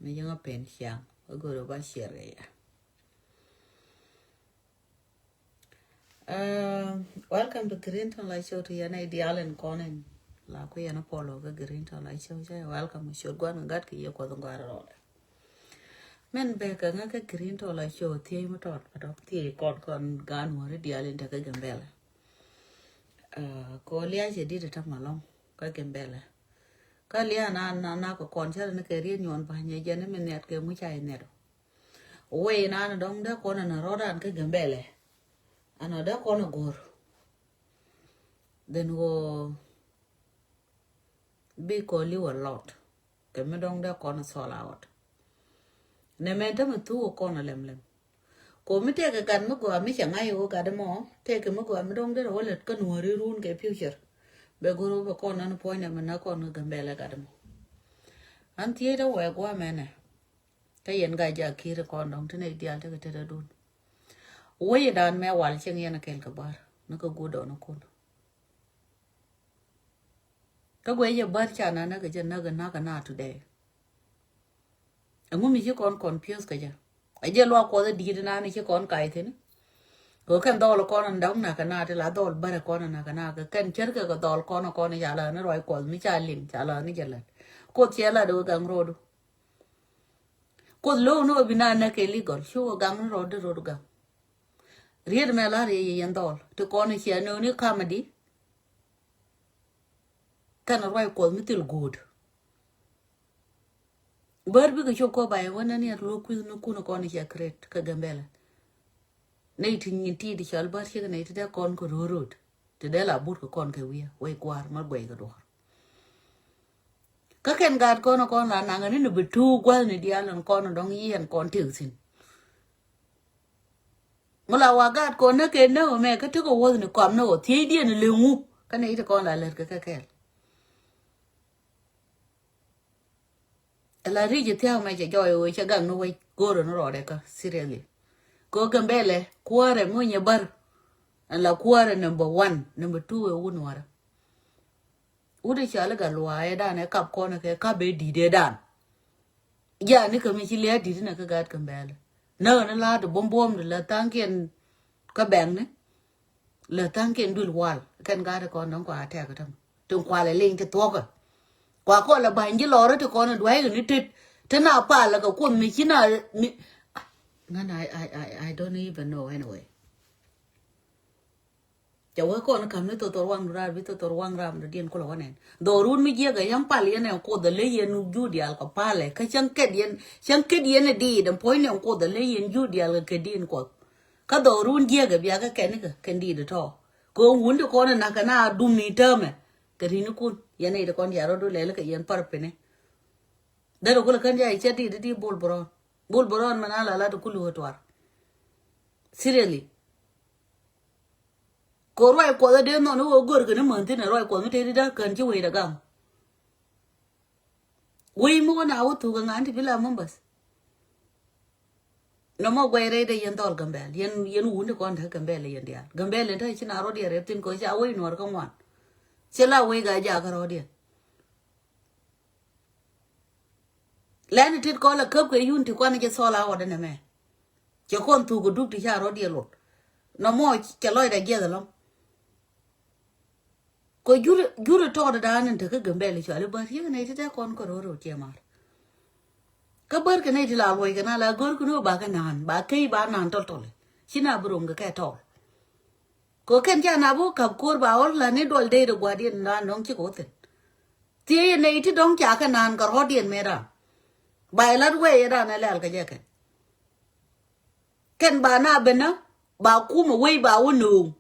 me yung pen siang go ba share welcome to Green Ton Light Show to yana ideal and conin la ko yana polo ga Green Ton Light Show welcome show gwan ngat ki yo ko ngaro men be ka nga ka Green Ton Light Show ti mo tot pa ti kon gan mo ideal and ka Gambella ko lia je di ta malong ka Gambella ka lia na ko kon cha na ke ri nyon pa nya je ne men net ke mu chai net we na dong da ko na rodan ka Gambella another corner gor then go be call you a lot ke me dong da corner sol out ne me ta tu corner lem ko mi te ka kan mo go mi changa yo ka de mo te ke mo go mi dong de ro let ka no ri run ke future be go ro corner no point me na corner Gambella ka de mo an tie da we go me ne ka yen ga ja ki re kon dong te ne dial te ke te da dun we dan me wal cheng yana kel ka bar no ko gudo no kun ka we ye bar cha na ga je na today ngumi ji kon confuse ka ja a je lo ko da di na ni ji kon kai tin ko kan dol ko na dong na te la dol bar ko na ka kan cher ka dol ko na ya la na roi ko mi cha lim cha la ni jala ko che la do gang road ko lo no bina na ke legal shu gang road ga ried me la re yen dol to kono che no ni comedy kan roi ko mitil good bar bi ko ko bay wona ni ro ku no kuno kono che kret ka Gambella nei tin ni ti di chal bar che nei ti da kon ko rorot te de la bur ko kon ke wi we kwar ma gwe ga do ka ken gar kono la na ngani no bitu gwal ni dialon kono dong yen kon til sin mula wagat ko na ke no me ka to ko wo ni kom no ti di ni lungu ka nei to kon la ler ka kel la ri je tia me je joy o che gang no we goro no ro de ka seriously ko Gambella kware mo nye bar la kware number 1 number 2 e won wara ude chala ga lwa e da ne kap ko na ke ka be di de dan ya ni ka mi chi le di na ka gat Gambella no na la do bom la tanken ka bang ne la tanken dul wal kan ga de ko non ko ate ka tam tung kwa le ling te to ka kwa ko la ban ji lo ro te ko na dwai ni tit te na pa la ka ko mi chi na mi ngan I don't even know anyway chawa ko na kam ne to wang ra bi to wang ram de dien ko lo nen do run mi je ga yang pa le ne ko de le yen ju dial ko pa le ka chang ke dien di dem point ne ko de le yen ju dial ke dien ko ka do run je ga bia ka ken ka ken di de to ko wun de ko na ka na dum ni terme ke ri ni kun ye ne de kon ya ro do le ka yen par pe ne de ro ko kan ja che di bol boron manala la to kulu hotwar seriously ko roi ko da de no no gor ke ne man tin roi ko mi te da kan ji we da gam we mo na wo tu ga ngan ti bila mambas no mo gwe re de yen dol Gambella yen wun ko ta Gambella yen dia Gambella ta chi na ro dia re tin ko ja we no ka wan che la we ga ja ka ro dia len tit ko la kap ke yun ti kwa na je so la wa de ne me che kon tu go duk ti ja ro dia lot no mo che loy da ge da lo ko jure to da nan ta ka Gambella cho le bar ye ne ti ta kon ko ro che mar ka bar ke ne ti la loy ka na la gor ku no ba ka nan ba kai ba nan tol tol sina burum ga ka to ko ken ja na bu kap kor ba or la ne dol de do gwa dien na nong chi ko te ti ne ti dong cha ka nan ka ro dien me ra bài lát quê ra này là cái gì cái ken bà na bên đó bà cú mà quê bà uốn nương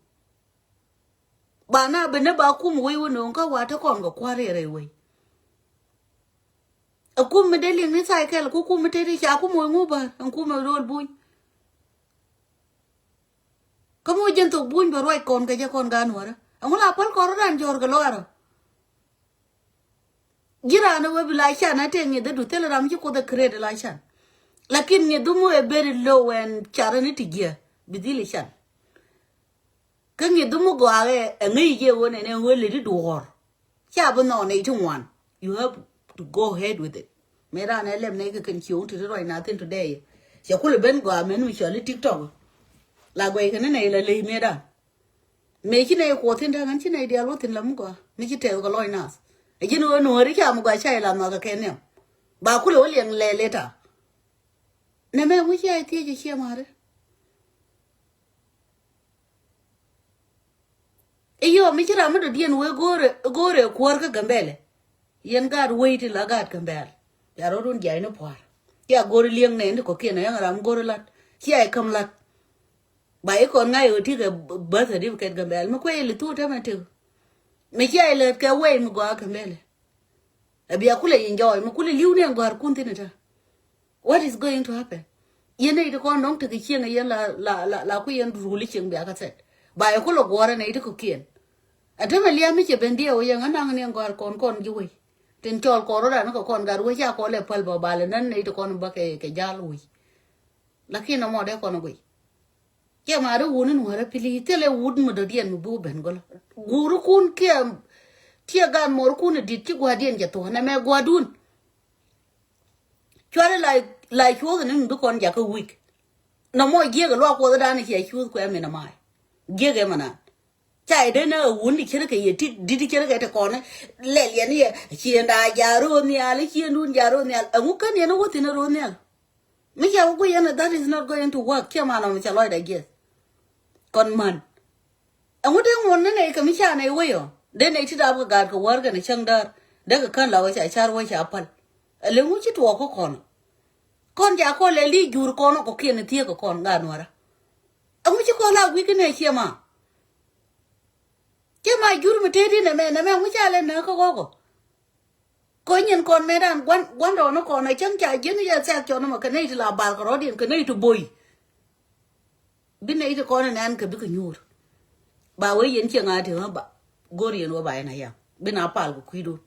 bà na bên đó bà cú mà quê uốn nương có qua thế còn có qua rồi quê ở cú mà để liền cái sai cái là cú mà để đi chả cú mồi ngu bà ông cú mà rồi bui có mồi dân tộc bui bà rồi còn cái gì còn gan nữa đó ông là phải có ra ăn cái lo rồi gira na webi la shan ate nge de dutela ram ji ko de credit la shan lakin nge dumo e very low and charani tigia bidili shan kan nge dumo go are nge je wona ne wele di door cha bu no ne to one you have to go ahead with it me ra na lem ne kan chiu to right nothing today ya kule ben go men mi chali tiktok la go kan ne la le me da me chi ne ko tin da ngan chi ne dia lo tin lam go mi chi te go loy nas e ji no ri ka mo ga chai la no ka ken ne ba kule o leng le ta ne me mu chi ai ti ji chi ma re e yo mi chi ra mo do dien we gore kwor ka gambele yen gad wait la gad gambele ya ro dun jai no par ya gore lieng ne ko ken ya ram gore lat chi ai kam lat ba e kon ngai o ti ke birth certificate gambele mo ko ele tu ta ma tu me chi ai le ka we mo go gambele e bia kule enjoy mo kule liu ne gar kun tin ta what is going to happen yen ne ko non te ke chen yen la ku yen ru li chen bia ka set ba e ko lo gore ne ko kien atema lia mi che bendia o yang anang ne gar kon ju we tin chol ko ro da no kon gar we ja ko le pal ba bale nan ne to kon ba ke jal we lakini mo de kon we ke ma ru wonu no ra pili tele wud mo do dien mo bu ben gol guru kun ke tie gan mor kun dit ti gwa dien ja to na me gwa dun chwale lai chu ne ndu kon ja ko week no mo ge ga lo ko da ne che chu ko me na mai ge ge mana chai de na wun di kere ke yeti di kere ke te kone le le ni chienda jaro ni ali chiendun jaro ni amu kan ye no wotin ro ni mi ya go ye na that is not going to work ke mana mi chalo da ge kon man amu de won ne ka mi cha ne we yo de ne ti da ba ga ko war ga ne chang dar daga kan la wa cha char wa cha pal le mu chi to ko kon ja ko le li jur kono ko ke ne tie ko kon ga nwara amu chi ko la wi ke ne che ma chứ mà jur mà thế đi này mẹ không cha lên nữa có nhìn con mẹ đang quán đồ nó còn này chẳng chạy chứ nó ra xe cho nó mà cái này thì là bà có điện cái này thì bùi bên này thì con này ăn cái biết cái nhur bà ấy yên chẳng ai thì nó bà gori yên vào bài này à bên áo pal của quý đun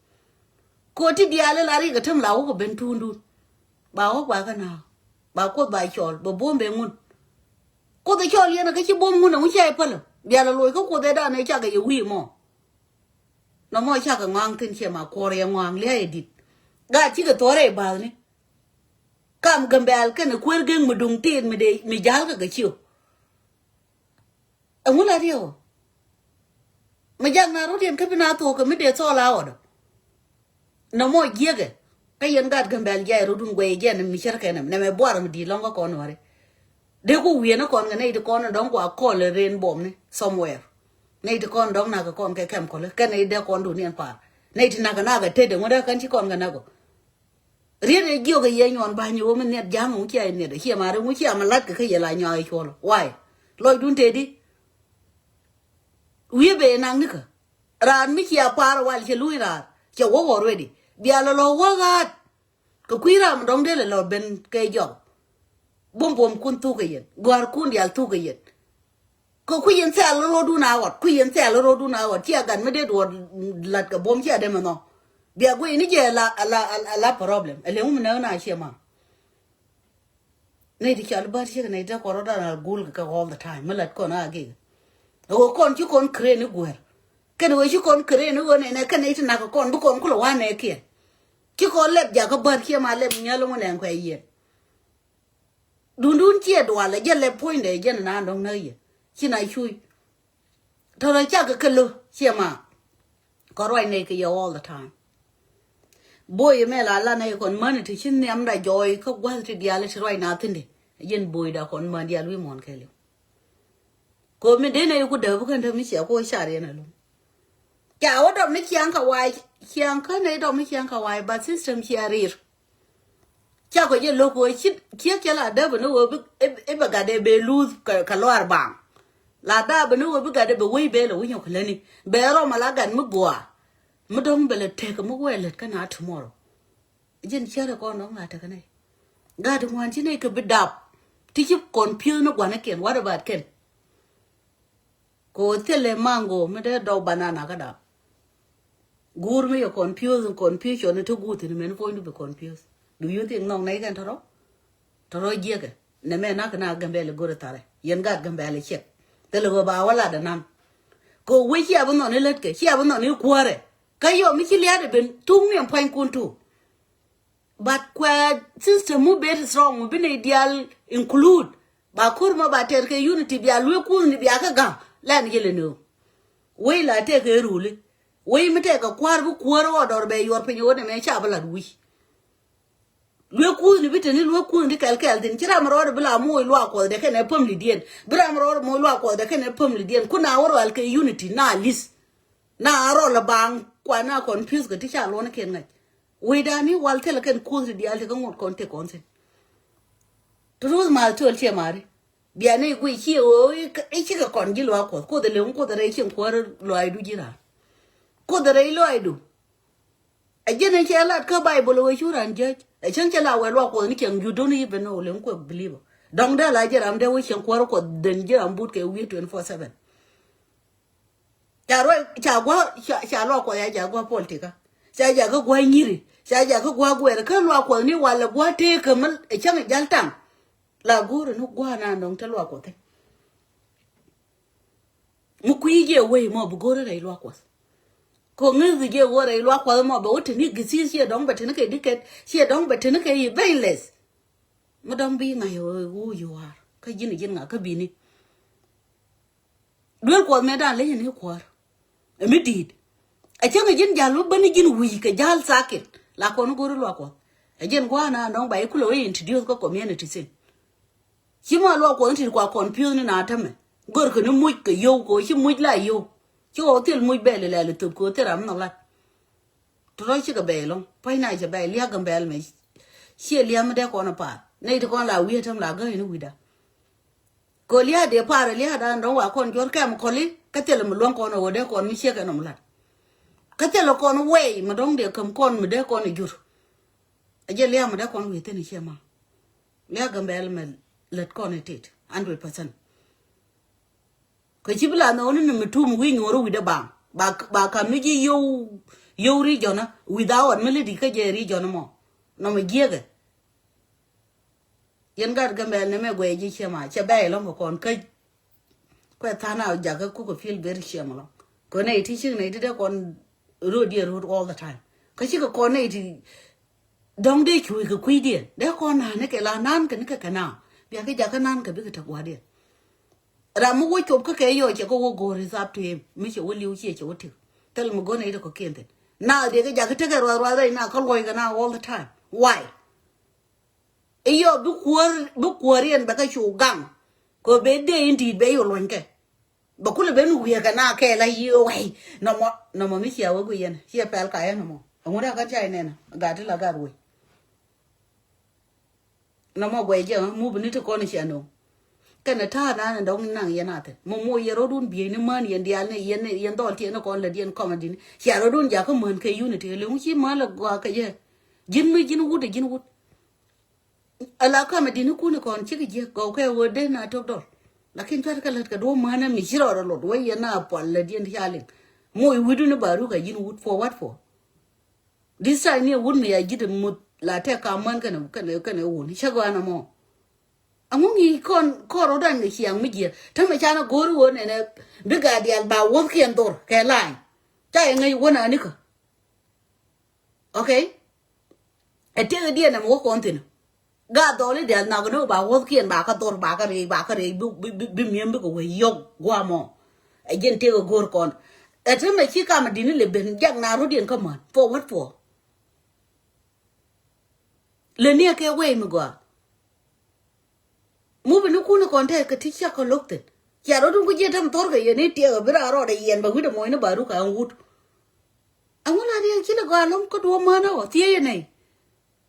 cô thì đi ăn lại cái thằng lão của bên thun đun bà hốt bà cái nào bà cốt bài chọn bà bom bề ngun cô thấy chọn liền là cái chiếc bom ngun nó không chạy pal bia la lôi ko ko de da ne cha ga wi mo no mo cha ga ngang tin che ma ko re ngang le edit ga chi ga tore ba ni kam gambel ke ne kwer geng mu dung tin mi de mi jal ga chiu amu la rio mi jang na ro den ke bina to ko mi de so la o no mo ye ga ka yen ga gambel ja ro dun gwe je ne mi cher ke ne me bor mi di longa ko no re de ko wi na kon ga ne de kon don ko ko le ren bom ni somewhere nei de kon dong na ka kon ke kem ko le ke nei de kon du nien pa nei ti na ga te de ngoda kan ti kon ga na go ri de gyo ga ye nyon ba nyu men net jang mu che ne de che ma re mu che ma lat ke ye la nyo ai cho lo why loy dun te di wi be nang ni ka ran mi che pa ra wal che lui ra che wo wo ready bia lo wo ga ko kwi ram dong de le lo ben ke jo bom kun tu ke yen gwar kun dial tu ke yen ko ku yen sa lo du na wat ku yen sa lo du na wat chia gan me de do lat ka bom chia de ma no bia go ni je la problem ele mu na chia ma nei di chal bar chia nei da ko da na gul ka all the time me lat ko na ge o kon chi kon kre ni gwer ken we chi kon kre ni go ne ken nei na ko kon bu kon ku lo wa ne ke chi ko lep ja ka bar chia ma lep nyalo mo ne ko yen dun chia do la je le point de je na dong na ye chi na chui thora cha ka kelo chia ma ko roi ne ke yo all the time boy me la ne kon man ti chin nem da joy ko gwal ti dia le roi na tin de yen boy da kon man dia lui mon ke le ko me de ne ku de bu kan de mi sia ko sha re na lu ja wa do mi chiang ka wai chiang ka ne do mi chiang ka wai ba system chia rir cha ko je lo ko chit kia ke la da bu no e ba ga de be lose ka lo ar bang la da bu no bu ga de be we be lo wi ko le ni be ro ma la gan mu bua mu dong be le te ko mu we le ka na tomorrow jin che ra ko no ma ta ka ne ga de wan chi ne ko be dap ti chi kon pil no gwa na ken what about ken ko tele mango me de do banana ka da gur me yo confusion ne to gut ni men ko ni be confused do you think nong nei kan toro je ke ne me na kana gambele gore tare yen gat gambele chek te lo ba wala da nam ko we chi abun no ne let ke chi abun no ne kware kayo mi chi liade ben tung mi pwan kun tu but kwa system mu very strong mu bine ideal include ba kurma ba ter ke unity bia lu ku ni bia ka ga lan yele no we la te ke rule we mi te ka kwar bu kwaro odor be yor pe yo ne me cha bala wi lu ku ni biteni lu ku ni kel din kira maro bla mo lu ko de ke ne pom li dien bra maro mo lu ko de ke ne pom li dien kuna woro al ke unity na list na ro la bang kwa na confuse ga tisha lo na ken ngai we dani wal tele ken ku di al ga ngot kon te kon sen tru mal to che mari bia ne ku chi o e chi ga kon gi lo ko de le ko de re chen ko lo ai du jira ko de re lo ai du a je ne che la ka bible we churan je e chen che la we lo ko ni ken you don't even know le ko believe dong da la je ram de we chen ko den je am but ke we 24/7 cha lo ko ya ja gwa politika cha ja ga gwa nyiri cha ja ga gwa gwer ka lo ko ni wala gwa te kamal e chang jaltam la guru no gwa na ndong te lo ko te mu ku ye we mo bu goro re lo ko ngi ge wo re lo ko mo bo te ni gisi sie dong ba te ne ke diket sie dong ba te ne ke bayless mo dong bi ngai who you are ka jini jin nga ka bi ni dul ko me dan le ni ko mi did a chang jin jalu bani jin wi ka jal sakit la ko no goro lo ko a jin gwa na ndong ba ku lo introduce ko community sin chima lo ko nti kwa confuse ni na tame gor ko ni muj ka yo ko chi muj la yo chi o til muj bele la le tub ko teram no la to ro chi ka belong pai na je ba lia gambel me chi lia me de ko na pa nei to ko la wi tam la ga ni wi da ko lia de pa lia da ndo wa kon jor kam ko li ka tel mu lon ko no de ko mi che ka no la ka tel ko no we ma dong de kam kon mu de ko ni jur a je lia me de ko wi te ni che ma lia gambel me let ko ni tit 100% ko chibla no ni mutum wi ngoro wi da ba ka mi ji yo region without melody ka je region mo no me giege yen gar gambel ne me gwe ji chema che ba lo ko kon ka ko ta na ja ka ku ko feel very shame lo ko ne ti chi ne de kon road all the time ka chi ko ne ti dong de chu ko kwi de ko na ne ke la nan ke ne ka na bia ke ja ka nan ka bi ka ta gwa de ramu wo chop ka ke yo che ko wo go is up to him mi che wo liu che wo ti tel mo go ne ko kende na de ke ja ka te ka ro na ka lo ga na all the time why iyo bu kuorien ba ka chu gang ko be de indi be yo lonke ba kule be nu ga na ke la yo wai no mo mi sia wo gu yen sia pel ka ya no mo ngora ka chai ne na ga ti la ga ru no mo gwe je mu bu ni to ko ni sia no kana ta na dong nang yanate mo ye rodun bi ni man yen dial ne yen dol ti no kon le dien comedy sia rodun ja ko mon ke unity le mu chi ma la gwa ka je jin wud ala ka medini ku ni kon chi je go ke wo de na to dol lakin ta ka lat ka do mana mi shiro ro do ye na pol le dien hialin mo wudu ne baru ka jin wud for what for this time ne wud me ya jide mu la te ka man kana wud shagwa na mo amungi kon ro dan ni hiang mi je ta me chana goru wo ne biga dial ba wo kien dor ke lai ta ngai wona ni ko okay e te dia na mo kon tin ga do le dial na go ba wo kien ba ka dor ba ka re bi miem bi ko we yo gwa mo e gen te go gor kon e te me chi ka ma dini le ben jak na ro dien ko man for what for le ne ke we mi gwa mu bi ku ni kon te ka ti cha ko lokte ya ro dun ku je tam tor ga ye ni te ga bra ro de yen ba wi de mo ni ba ru ka an wut amula ri chi le ga lom ko do ma na o ti ye nei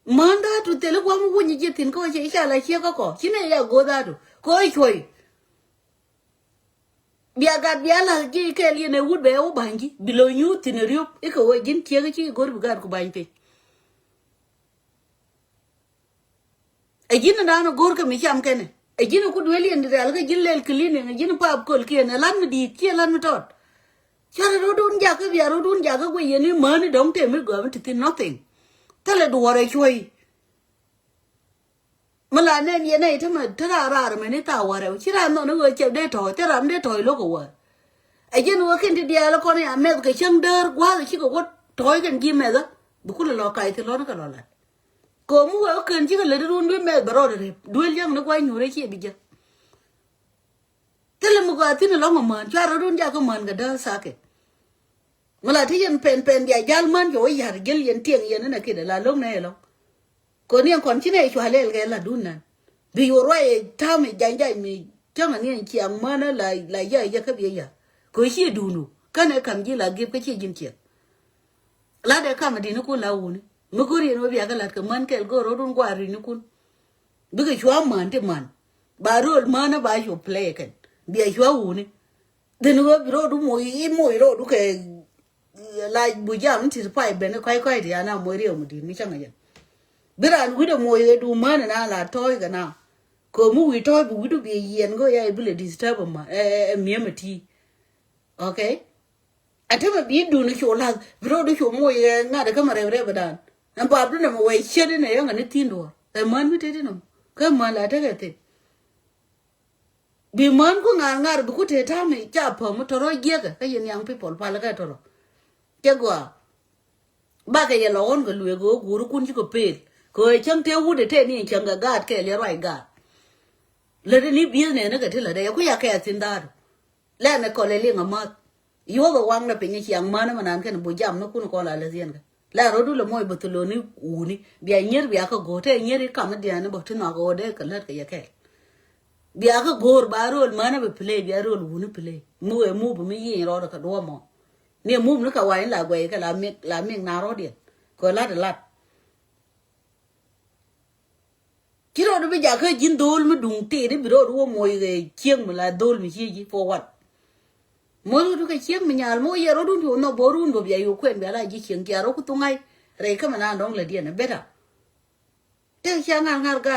manda tu tele kwa mu wunyi je tin ko che sha la che ko chine ya go da du ko choi bia ga bia la ji ke li ne wut be o bangi bilo nyu tin riop e ko we jin che ga chi gor bu gar ku ban pe e jin na no gor ka mi cham kene e jin ku dweli en dal ga jin lel kline ne jin pa ko ke ne lan mi di che lan mi tot cha ro dun ja ka bia ro dun ja ka we ye ni ma ni dong te mi go mi tin nothing tale duware choi mala ne ye ne thama thara ra me ne ta ware chira no no che de to te ram de to lo ko wa a je no ken ti dia lo ko ne me ke chang der gwa chi ko toy kan gi me da bu ku lo kai te lo na ka lo la ko mu wa kan ji le run be me bro de duel yang no kwa nyure chi bi ja tele mu ga tin lo man cha run ja ko man ga da sa ke mala ti yen pen ya jal man yo ya gel yen tieng yen na ke de la long ne lo ko ni kon chi ne chwa le ga la dun nan bi yo roi ta mi ja mi chang ni chiang ma na la ya ka bi ya ko chi du nu ka ne kam ji la ge ka chi jin chi la de kam di no ko la wu ni mu ko ri no bi ga la ka man ke go ro dun kwa ri ni kun bi ga chwa man te man ba ro man na ba yo play kan bi a chwa wu ni de no ro du mo ro du ke la bu jam ti pai be ne kai di ana mo ri mu di ni chang ya biran wi de mo du man na la toy ga na ko mu wi toy bu du bi yen go ya bi le disturb ma mi ma ti okay atema bi du ni cho la bro du cho mo ye na de ka ma re badan nan ba du na mo we chere ne yang ni tin do man mi te no ka ma la ta ga te bi man ko ngar bu ku te ta me cha po mo to ro ye ga ka yen yang people pa la ka to ro ke gwa ba ka ye lon ga lu go guru kun ji ko pe ko chang te wu de te ni chang ga ga ke le rai ga le ni bi ne na ga te la de ku ya ka tin da le na ko le li nga ma yo ga wang na pe ni chiang ma na man kan bu jam no kun ko la le zien ga la ro du le moy butulo ni uni bi nyer bi ka go te nyer ka ma dia na bo tu na go de ka la ka ya ke bi ka gor ba ro ma na be play bi ro lu ni play mu bu mi yin ro ka do mo ne mu no ka wa la gwe ka la mi na ro dia ko la de la ki ro du bi ja ka jin dol mu dung te de bi ro ro moy ge chieng mu la dol mi chi ji for what mo du ka chieng mi nyal mo ye ro du no bo ru ndo bi ayu kwen bi la ji chieng ya ro ku tu ngai re ka ma na dong le dia na beta te cha ngar ga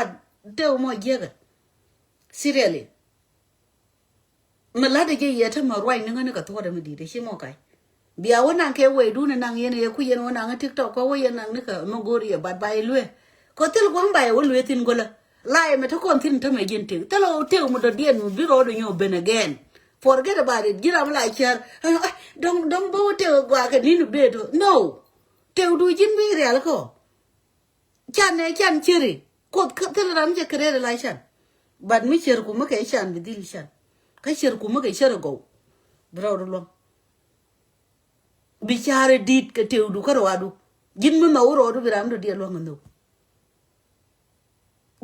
te mo je ga seriously mà lá để cái gì thế mà rồi nó cái thua đấy mà đi đấy chứ mà cái bây giờ nàng cái quay đu nàng yên này cứ yên nàng TikTok có quay nàng nó cái nó gori bad bay luôn có tên quăng bay ở luôn tin gọi là lại mà thằng con tin thằng mày yên tiếng tên là tiếng một đợt điên một video đó nhau bên again forget about it chỉ làm lại chơi đông bao tiếng qua cái nín bê thôi no tiếng đuôi chín mấy rồi là có chan này chan chơi cột tên là làm gì cái đấy là chan bạn mới chơi cũng mấy cái chan bị đi chan cái chơi cũng mấy cái chơi rồi go bro luôn bicara dit ke teu du karo adu jin mi mawro du biram do dia lo ngando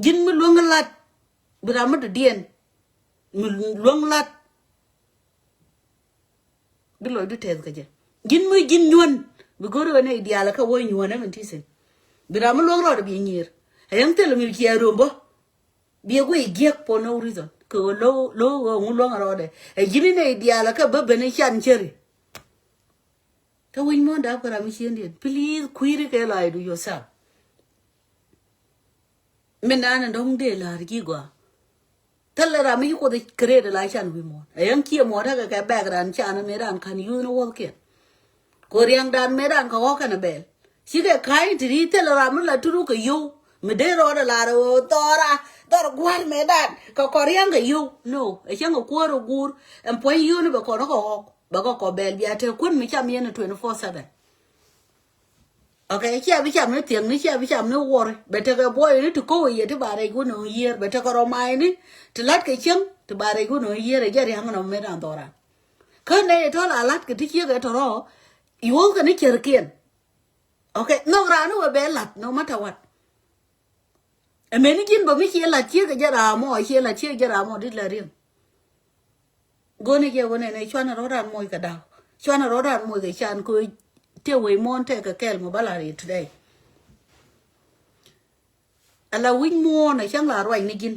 jin mi lo ngalat biram do dien mi lo ngalat bi lo du tez ka je jin mi jin nyuan bi goro ne dia la ka wo nyuan ne tisen biram lo ngro do bi nyir ayang tel mi ki arombo bi go giek for no reason ko lo ngro de jin ne dia la ka ba bene chan cheri ta win mo da para mi sien please query ke la do yourself menana dong de la ri gwa tallara mi ko de create la chan wi mo ayang ki mo da ka background chan me ran kan you know what ke ko riang dan me ran ko ka na bel shi ke kai tri tallara mi la turu ko yo me de ro da la ro tora gwar me dan ko riang ga yo no e chang ko ro gur en po yo ne ba ko no ko bago ko bel bi ate kun mi cham yen 24/7 okay chia bi cham ne tieng ni chia bi cham ne wor bete ga boy ni to ko ye to bare go no yer bete ko ro mai ni to lat ke chen to bare go no yer ja ri hang no me ran tora ka ne to la lat ke ti chia ga to ro yo ga ni cher kien okay no ra no be lat no matter what e me ni kin ba mi chia la chia ga ja ra mo chia la chia ja ra mo dit la rim gone ke gone ne chwana rodan moy ka daw chwana rodan moy ke chan ko te we mon te ka kel mo balari today ala win mo na chang la roi ni gin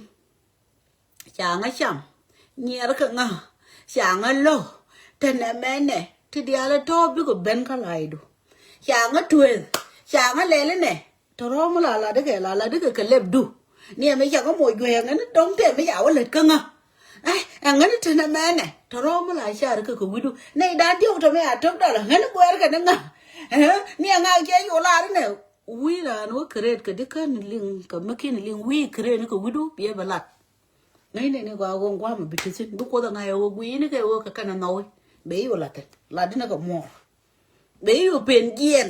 chang a cham nyer ka nga chang a lo te na mene ti dia la to bi ko ben ka lai do chang a tuen chang a le ne to ro mo la de ke ka leb du ni me cha ko moy gwe ngani dong te me ya wa le ka nga ai ngani te na mene to ro mo la sha ka ko widu nei da dio to me a tok da la ngani gwer ka nga ni nga ke yo la ne wi la no kret ka de kan ling ka makin ling wi kre ni ko widu bi ba lat nei ne gwa gon gwa ma bi ti du ko da nga yo wi ni ke wo ka kana noi be yo la te la de na ko mo be yo pen gien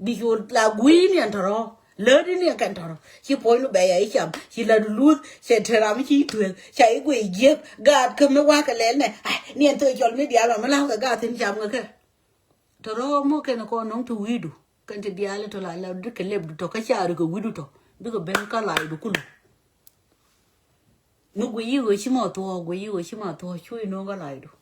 bi yo la wi ni an to ro lỡ đi nè can thọ chỉ poi nó bé ấy chậm chỉ là lút sẽ thề làm chỉ thuyền chạy quỷ giết gạt cầm nó qua cái lén này nè tôi chọn mấy đĩa là nó lao cái gạt thêm chậm người kia thọ đó mua cái nó con nông thu widu cái đĩa là thọ lại là đứt cái lẹp đứt cái chả được cái widu thọ đứt cái bên cá lại được cũng nó quỷ rồi chỉ mà to chui nó cái lại được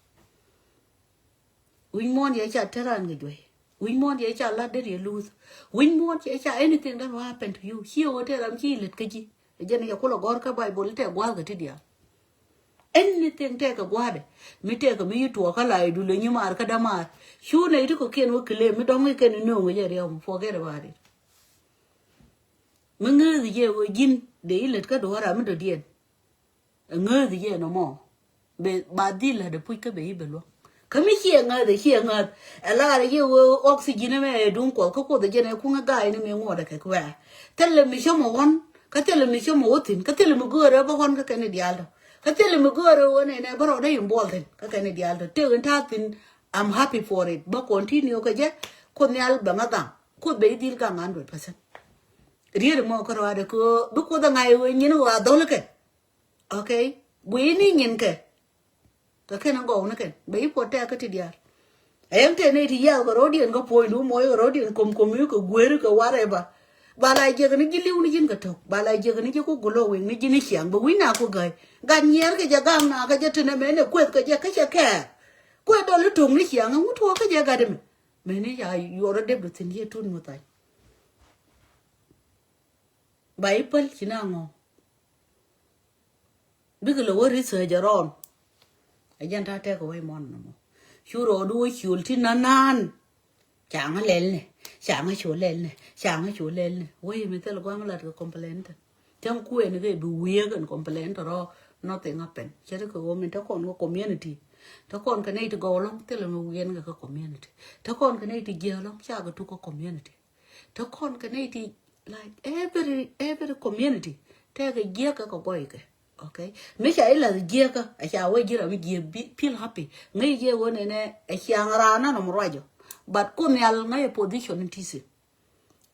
win mon ye cha teran ngi dwe win mon ye cha la de ye lose win mon ye cha anything that will happen to you here what am chi lit kaji jen ya ko gor ka bible te gwa ga tidia anything te ka gwa de mi te ka mi to ka la du le nyumar ka damar shu ne ko ken wo kle mi dong ken no ngi ye re forget about it ngi ye wo jin de lit ka do ra mi do dien ngi ye no mo be badila de puika be ibelo kami hienga ala ye oxygen me dun ko de jene ku nga ni me ngoda ke kwa tele mi shomo won ka tele mi shomo wotin ka tele mi gore ba hon ka ken dialdo ka tele mi gore wona ne baro da imbolden ka ken dialdo te ta tin I'm happy for it ba continue ka je ko nyal ba ngata ko be dil ka 100% rier mo ko wa de ko bu ko da ngai we nyin wa dole ke okay we ni nyin ke ka ken go na ken be po te ka ti dia em te ne ti ya go rodien go po lu mo go rodien kom yu ko gwer ko wareba bala je ni giliu ni jin ka to bala je ni je ko gulo we ni jin siang bo wina ko ga nyer ke ja gam na ka je te ne me ne kwet ka je ka che ke ko do lu tung ni siang ngu to ka je ga de me ne ya yo ro de bu tin ye tun mo tai Bible chinango biglo wori so jaron ajan ta te ko way mon no shuro du shul tin nan chang lel ne chang chu lel ne way mi tel ko ngala ko complaint tang ku en ge du ye gan complaint ro nothing happen chere ko mi ta kon ko community ta kon ka nei to go long tel mu yen ga ko community ta kon ka nei to ge long cha ga tu ko community ta kon ka nei ti like every community ta ga ge ka ko boy ke okay me cha ila je ka a cha we jira mi je feel happy ngai je wona ne a cha ngara na no mrojo but ko mi al ngai position tisi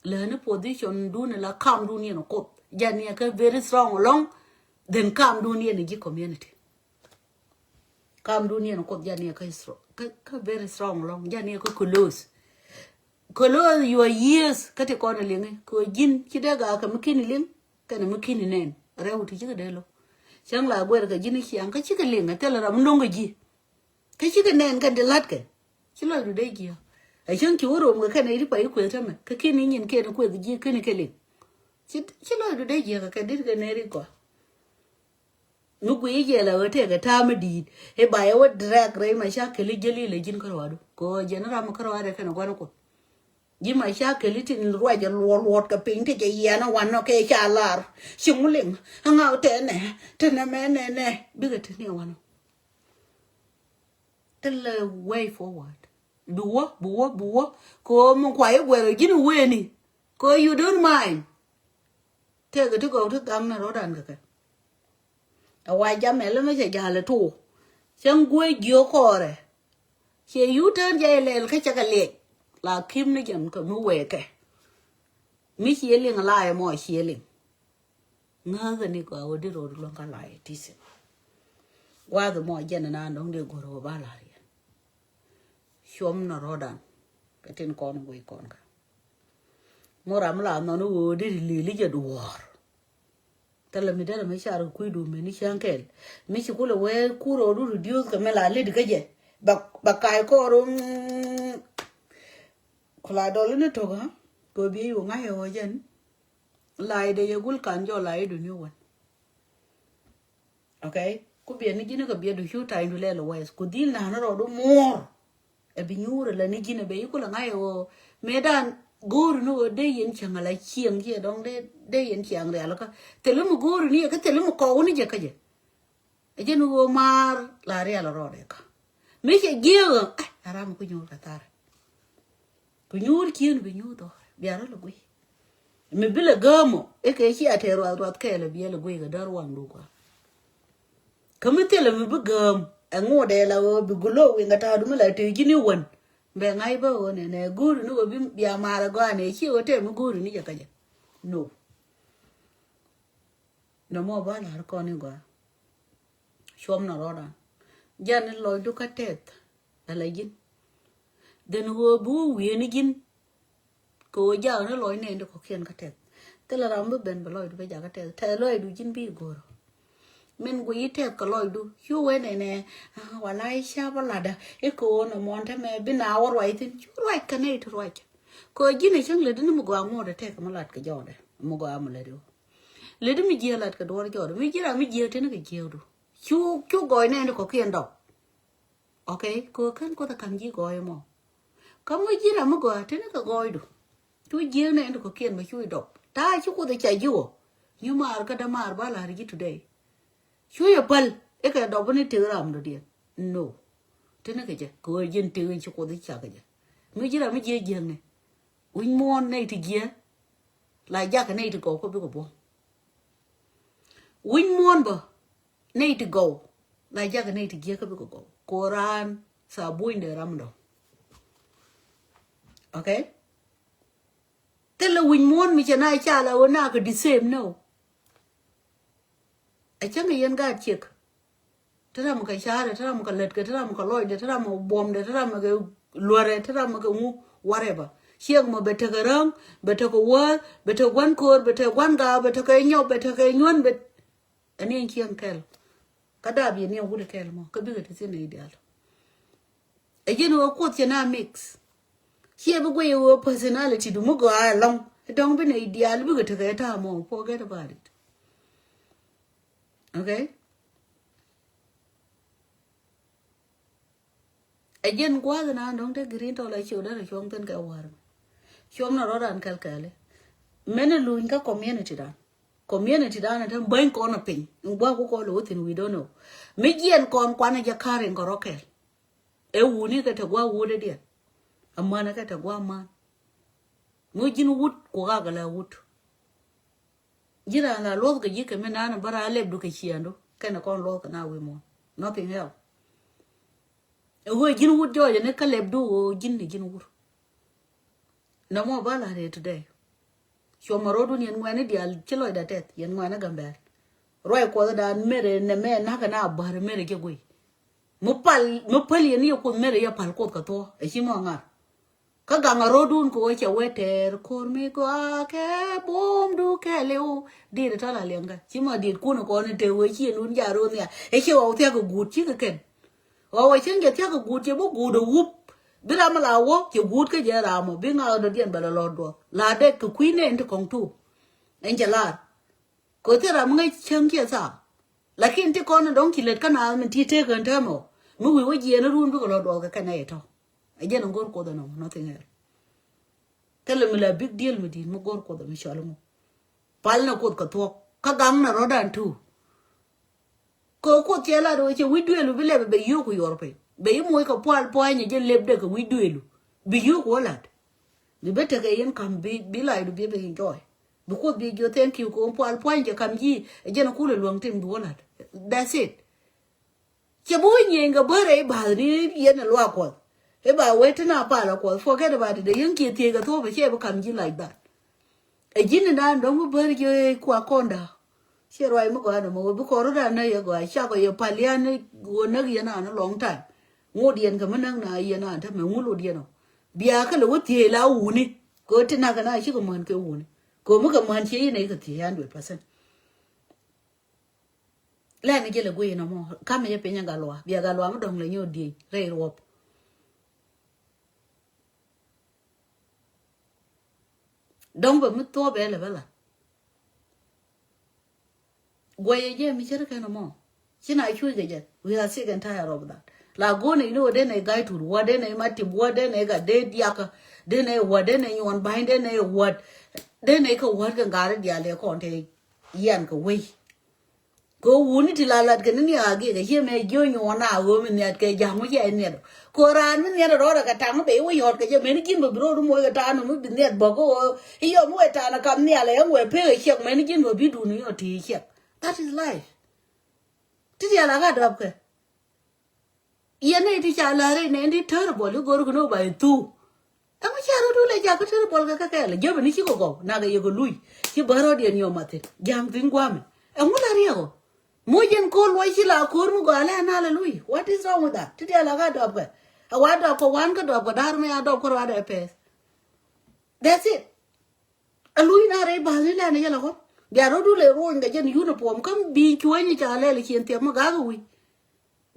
le ne position du ne la kam du ne no ko jani ka very strong long then kam du ne ni community kam du ne no ko jani ka strong ka very strong long jani ka close your years ka te ko ne lingi ko jin ki daga ka mukini ling ka ne mukini nen rewti ji ga delo chang la gwer ka jini chiang ka chika linga tela ram ndongo ji ka chika nen ka delat ke chilo du de ji ai chang ki woro mo ka ne ri pa ku ta me ka kini nyin ke ku ji kini ke lin chilo du de ji ka dir ka ne ri ko nu ku ye la wote ka ta me di e ba ya wo drag re ma sha ke li jeli le jin karwa du ko jenera mo karwa de ka na gwa ko ji ma sha ke li tin ruwa je lwot ka pin te je yana wan no ke cha lar shumuling hanga te ne me ne biga te ne wan tell way forward buwo ko mo kwa ye gwero ji ni we ni ko you don't mind te ga to go to gam na ro dan ka a wa ja me le me ja le tu chen gwe gyo kore che you turn je le ka cha ka le la kim ni jam ko mu we ke mi hieling la mo hieling nga ga ni ko odi ro lo ka la tisi wa the mo jena na ndong de go ro ba la ri shom na rodan ka tin kon go kon ka mo ram la no no di li je duor tala mi dala me shar ku du me ni shankel mi chi ku le we ku ro du reduce ka me la le de ka je ba kai ko ro kula dole ne to ga ko bi yu nga yo jen lai de yegul kan jo lai du ni won okay ku bi ni jina ka bi du shu tai du le lo wes ku dil na na ro du more e bi nyure la ni jina be ku la nga yo medan gor no de yen changa la chieng ye dong de yen chiang re la ka tele mu gor ni ka tele mu ko ni je ka je e je no mar la re la ro de ka me je ge ara mu ku nyu ka tar kunyur kien be nyuto biara lo gui me bile gamo e ke chi atero rat ke le biele gui ga dar wan du kwa kamitele me bugam ngode la bi gulo wi ngata du mala te jini won be ngai ba won ne guru no bi ya mara ga ne chi wote mu guru ni jaka ja no no mo ba la ko ni go shom na roda jan loy du ka tet ala jin den go bu wi ni jin ko ja no loy ne ko ken ka tet te la ram ben ba loy du ba ja ka tet te loy du jin bi go men go yite ko loy du yu we ne wala isha bala da e ko no monta me bina war wa itin right ka ne to right ko jine chang le dinu go amo de te ka malat ka jode mo go am le do le mi je lat ka do jode mi jira mi je te ne ka je du chu go ne ko kien do okay ko kan ko ta kan ji go mo ka mo jira mo go te ne ka go du tu je ne ko kien ma chu do ta chu ko de cha ju you mar ka da mar ba la ri today chú ya pal e ka do bani te ram do dia no te na ke je ko jen te en ko de cha ke je mi jira mi je je ne win mon ne ti je la ja ka ne ti ko bi ko bo win mon ba ne ti go la ja ka ne ti je ka bi ko go koran sa buin de ram do okay te la win mon mi cha na cha la wona ka the same no I chẳng cái yên gạt chiếc thế là một cái xa đấy thế là một cái lật cái thế là một cái lôi đấy thế là một bom đấy thế là một cái lùa đấy thế là một cái ngu whatever chiếc mà bê cái răng bê cái word bê quan cột bê quan gà bê cái nhau bê cái nhuận bê anh em chiang kel cái đà biển nhau cũng được kel mà cái biết cái gì này ideal ấy chứ nó cốt cho na mix chiếc bê quay personality đúng một cái long don't be ideal biết cái thà mà forget about it. Okay. Again, quá rồi na don't take green to lại chiều đó là chuông tên cái war. Chuông nó rõ ràng cái lệ. Mene luin ka community da. Community da na thằng bên con pin. Ngwa ko ko lo tin we don't know. Me gien kon kwana ja karen ko rokel. E wuni ka ta gwa wude dia. Amma na ka ta gwa ma. Mo jin wut ko ga la wut. Jira na lo ga yike me na bara leb du ke chiando kana kon lo ka na we mo nothing else e wo jin wut jo ne ka leb du o jin ni jin wut na mo bala re today so marodu ni ngwane dial chilo da tet yen ngwana gambe roy ko da mere ne me na ka na bar mere ke gui mo pal yen yo ko mere ya pal ko ka to e chi mo ngar ka ganga rodun ko che weter kor mi ko ke bom du ke leu di de tala lenga chima di ku no ko ne te we chi nun ja ro ne e che o te ko gut chi ke ken o we chen ge te ko gut che bo gu do wup bi ra ma la wo che gut ke je ra mo bi nga do dien bala lo do la de ku kuin ne nte kong tu en ja la ko te ra mo ngai chen ke sa la kin te ko no dong ki let kana min ti te kan ta mo mu wi we je na run bi ko lo do ka na e to aja no gor ko da no nothing else tell me la big deal me din mo gor ko da mi shalom pal na ko ka to ka gang na rodan tu ko chela do che wi duelu bi le be yu ku yor pe be mo ka pal po anya je leb de ka wi duelu bi yu ko lat bi bete ka yen kam bi la du bi enjoy bi ko bi jo thank you ko pal po anya kam ji je na ku le luang tim du lat that's it che bo nyenga bare ba ni yen na lwa ko e ba we tana pa la ko forget about it yin ki ti ga to ba che ba kam ji like that e jin na ndo mo ber je kwa konda che roi mo ga no mo bu ko ro da na ye ga sha ko ye palian go na ye na long time ngo dien ka manang na ye na ta me ngulu dien no bia ka lo ti la u ni ko ti na ka na shi ko man ke u ni ko mo ka man chi ne ka ti 100% la ni je le go ye no mo ka me ye pe nya ga lo bia ga lo mo dong le nyo di re ro Don't be mit to bele bela. Goye je mi chere kana mo. China chui geje. We are sick and tired of that. La go ne no de ne guy to what de ne mati what de ne ga de diaka de ne what de ne yon bind de ne what de ne ko what kan gare dia le ko te yan ko we. Go wuni ti la lat kan ni age ga he me jo nyo na go mi net ke jamu je ne. Ko ran mi ne ro ka tang be we yot ke je me ni kin bro mo ga ta no mi bi net bo go yo mo ta na kam ne le we pe che me ni kin bo bi du ni yo ti che. That is life. Ti dia la ga drop ke. Ye ne ti cha la re ne ndi terrible go no ba tu. Amo charo du le ja ko tere bol ga ka le jobe ni chi go na ga yego lui chi baro de nyo mate jam tin gwame amo la riego mo jen ko lo chi la ko mu go ala na le lui what is wrong with that ti ala ga do ga a wa do ko wan ga do go dar me a do ko wa de pes that's it a lui na re ba le la ne la ko ya ro du le ro nga jen uniform kam bi ki wani cha le chi ente mo ga wi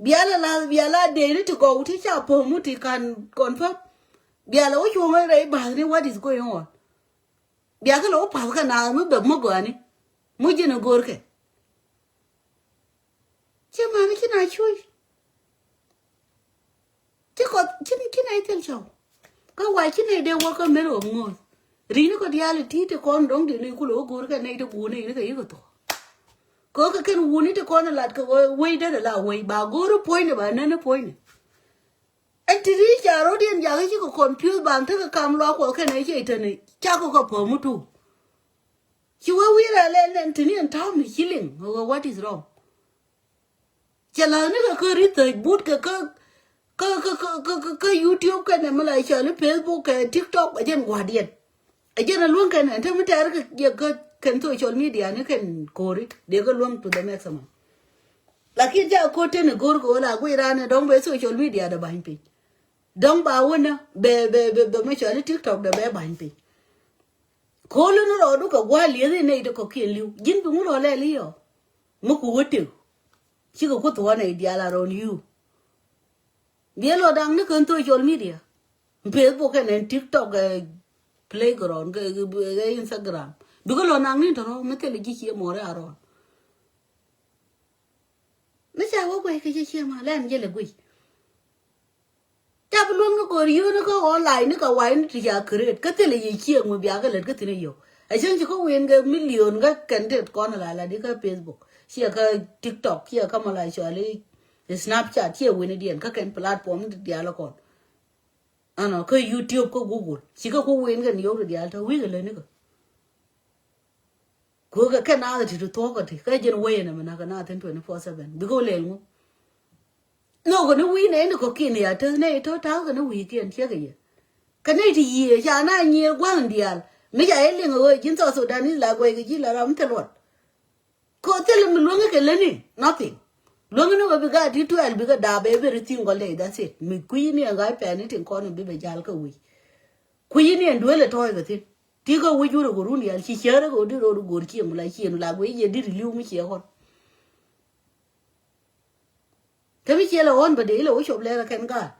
biala de ni to go ti cha po mu ti kan confirm biala o chuo re ba ni what is going on biala lo pa ka na mu be mo go ani mu je no gor ke che ma ni kina chui ti ko kina itel chao ka wa kina de wo ka me ro ngo ri ni ko diala ti te kon dong de ni ku lo gor ka nei de bu ni ka yi ko to ko ka ken wu ni te kon la ka we de la we ba gor point ba na na point anh thì đi chả rồi điên giờ cái có confuse bản thân cái cam lo của cái này chứ thế này cha có phở một tu chứ we là lên thì nên thao mình killing what is wrong chả là nó cái research bút cái YouTube cái này mà lại chả là Facebook cái TikTok ở trên quả điện ở trên là luôn cái này thế mới thấy cái social media nó cái cố đấy để cái luôn to the maximum là khi cha cô tên là cô là quay ra này đóng với social media đã bán pin đông bà wona be me chali TikTok da be ban pi ko lu no ro du ka wa li ne de ko ke liu jin bu ro le li yo mu ku wote chi ko to na dia la ron you bi lo dang ne kan to social media Facebook and TikTok playground Instagram du ko lo nang ni to ro me te le ji chi mo re aro me cha wo ko ke chi ma len je le gui chắp luôn nó có riu nó có online nó có quay nó chỉ là create cái tên là gì chia người bia cái lần cái tên này nhiều ấy chứ chỉ có nguyên cái million cái content con là đi cái Facebook chia cái TikTok chia cái mà lại cho lấy Snapchat chia nguyên điện các cái platform đi là con nó cái YouTube có Google chỉ có nguyên cái nhiều rồi đi thôi quý cái lên nữa cơ cái nào thì tôi cái cái dân quê này mà nó cái nào thì 24/7 bị có lên không no ko no wi ne ko kin ya to ne to ta ko no wi kin che ge ka ne ti ye ja na ni gwang dial me ja ele ngo jin so dan ni la gwe gi la ram te lot ko te le mi lo ke le ni nothing lo no ko bi ga ti 12 bi ga da be everything go le that's it mi ku ni ga pe ni tin ko no bi be jal ka wi ku ni en dwele to ga ti ko wi ju ro ru ni al chi chere ko di ro gu chi mu la chi la gwe ye di liu mi che ko Kami chela on ba de lo shop le kan ga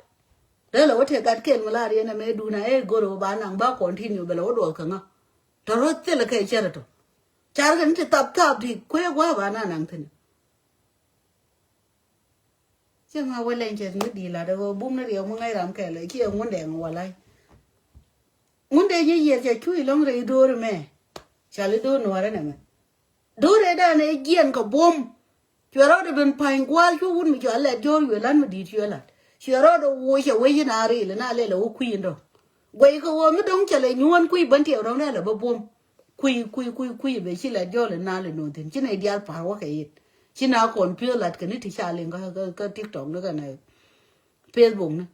de lo te gat ken mala ri na me du na e goro ba nang ba continue be lo do kan to ro te le kai chera to char gan te tap di kwe gwa ba na nang tin che ma we len che ni di la de go bum na ri mo ngai ram ke le ki ngon de ngwa lai ngon de ye che chui long re do re me chale do no re na me do re da ne gien ko bom Chero de ben pain gwal chu wun mi cho le jor yu lan mi di chu la chero do wo che we na ri le na le lo ku yin do we ko wo mi dong che le nyuon ku ban tie ro na le bo bom ku be chi le jor le na le no tin chi ne dial pa wa ke yit chi na kon pyo lat ke ni ti cha le ka TikTok no ka na Facebook ne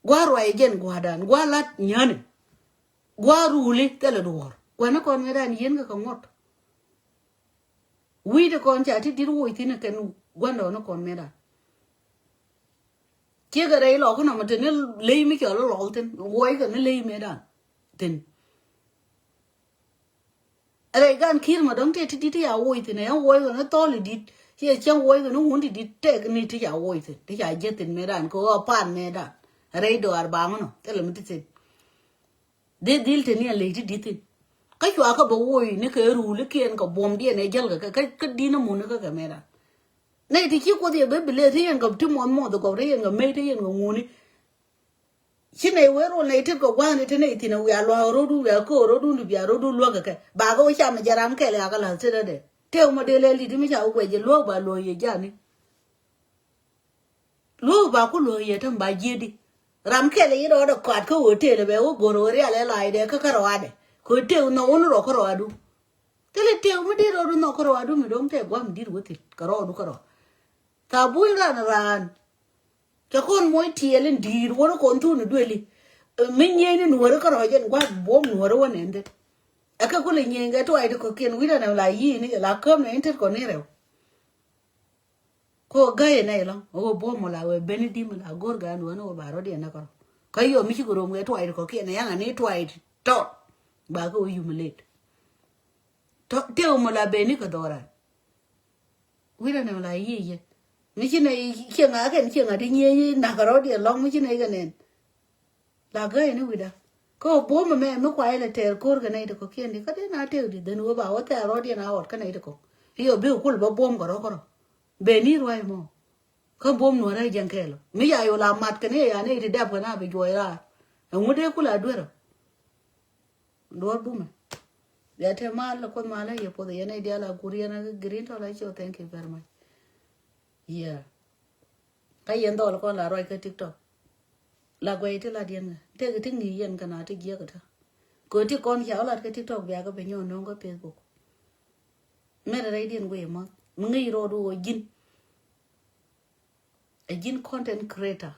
gwa ro e gen gwa dan gwa lat nyane gwa ru li te le do gwa na kon me dan yin ka ngot we the con cha ti diru wi tin ken gwando no kon mera che ga dai lo ko no mate ne le mi ko lo tin woi ga ne le me da tin are gan kir ma dong te ti ya woi tin ya woi ga no to le di che chen woi ga no hun di te ni ti ya woi tin ti ya je tin me dan ko pan me da are do ar ba no te le mi ti de dil te ni le ti di tin cái chua cái bố ơi nó cái rù nó kia cái bom đi này giờ cái đi nó muốn nó cái mera này thì chỉ có thể bé bị lệ thế anh gặp thêm món món rồi đấy anh gặp mấy thế anh gặp ngon đi chỉ này quên rồi này thì có quan này thế này thì nó về lo rồi đu về cô rồi đu đi về rồi đu lo cái bà có sao mà giờ làm cái là cái là thế đấy theo mà để lên thì mới chào quay giờ lo bà lo gì giờ này lo bà có lo gì thằng bà gì đi làm cái này đó được quạt cái ở thế là bé có goro rồi lại đấy cái rồi đấy ko teu no ono ro ko adu tele teu mi di ro no ko adu mi dong te gwa mi di ro ti ka ro du ka ro ta bu ran ran ka kon moy tielen di ro ko tu ni dueli min ye ni nuore ko rojen gwa bom nuore wonende aka kule nyenga to ai ko ken wira na la yi ni la kom na inter ko ni rew ko gaye na ilo o bom la we benedim la gorga no no baro de na ko kayo mi ko rom to ai ko ken ya ni to ai to ba ko humiliate to te o mo la beni ko dora wira na la yi ye mi chine chenga ken chenga di nye na ko de long mi chine ganen la gaye ni wida ko bom me kwa ile ter kor ga nei ko ken di ka de na te di den wo ba wa ta ro di na ot ka nei ko yo bi ko ba bom ko beni roi mo ko bom no ra jankelo mi ya yo la mat kene ya ne ide dab na be joira ngude kula dwero dor bume ya te mal ko mala ye po de ne dia la kuria na green to la cho thank you very much yeah kai yen do ko la roi ka tiktok la gwai te la dien te ke tingi yen kana te gia ka ko ti kon ya la ka tiktok ya ka be nyon no ko facebook me ra dien gwe mo ngi ro do jin a jin content creator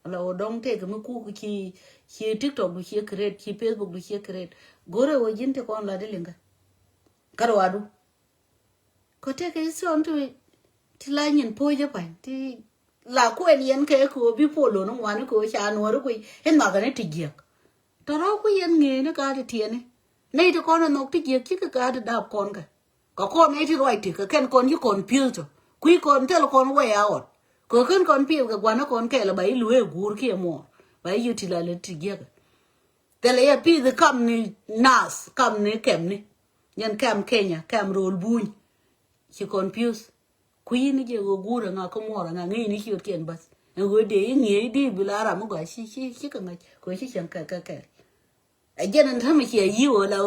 la o dong te ke ku ki tiktok du ki create ki facebook du ki create gore o jin te kon la de linga karo adu ko te ke so on to ti la nyin po je pa ti la ko en yen ke ko bi polo no wan ko cha no ro ko en ma ga ne ti giek to ro ko yen nge ne ka de tie ne nei to kon no ti giek ki ka da kon ka ko kon ne ti roi ti ka ken kon yi kon pil to kui kon tel kon we out ko ken kon pil ka gwana kon ke la bai lue gur ki mo bai yuti la le ti giek tele ya pi the kam ni nas kam ni kem ni yan kam Kenya kam rol buny ki confuse kuyin je go gura nga ko mora nga ngi ni ki ken bas ngo de ngi di bilara mo ga shi ka nga ko shi chan ka a jenan ta mi ke yi o la